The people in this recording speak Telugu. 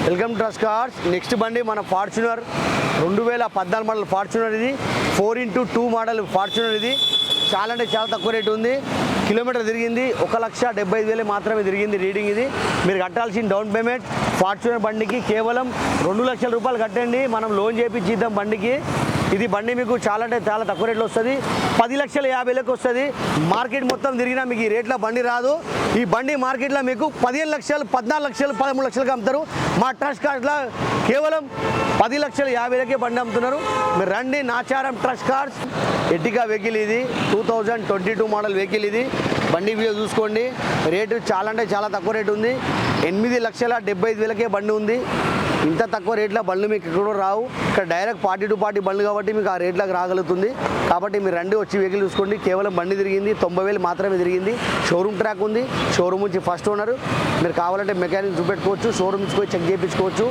Welcome to trust cars. Next బండి మన ఫార్చునర్ 2014 మోడల్ ఫార్చునర్. ఇది 4x2 మోడల్ ఫార్చునర్. ఇది చాలా అంటే చాలా తక్కువ రేటు ఉంది. కిలోమీటర్ తిరిగింది 1,75,000 మాత్రమే తిరిగింది రీడింగ్. ఇది మీరు కట్టాల్సిన డౌన్ పేమెంట్ ఫార్చునర్ బండికి కేవలం 2 లక్షల రూపాయలు కట్టండి. మనం లోన్ చేపించి ఇద్దాం బండికి. ఇది బండి మీకు చాలా అంటే చాలా తక్కువ రేట్లో వస్తుంది. 10,50,000 వస్తుంది. మార్కెట్ మొత్తం తిరిగినా మీకు ఈ రేట్లో బండి రాదు. ఈ బండి మార్కెట్లో మీకు 15 లక్షలు, 14 లక్షలు, 13 లక్షలకు అమ్ముతారు. మా ట్రస్ట్ కార్స్లో కేవలం 10,50,000కే బండి అమ్ముతున్నారు. మీరు రండి. Nacharam trust cars. Ertiga vehicle. ఇది 2022 మోడల్ వెహికల్. ఇది బండి వీడియో చూసుకోండి. రేటు చాలా అంటే చాలా తక్కువ రేటు ఉంది. 8,75,000కే బండి ఉంది. ఇంత తక్కువ రేట్లో బండ్లు మీకు ఎక్కడో రావు. ఇక్కడ డైరెక్ట్ పార్టీ టు పార్టీ బండ్లు కాబట్టి మీకు ఆ రేట్లకు రాగలుగుతుంది. కాబట్టి మీరు రండి, వచ్చి వెహికల్ చూసుకోండి. కేవలం బండి తిరిగింది 90,000 మాత్రమే తిరిగింది. షోరూమ్ ట్రాక్ ఉంది. షోరూమ్ నుంచి ఫస్ట్ ఓనర్. మీరు కావాలంటే మెకానిక్ చూపెట్టుకోవచ్చు. షోరూమ్ నుంచి పోయి చెక్ చేయించుకోవచ్చు.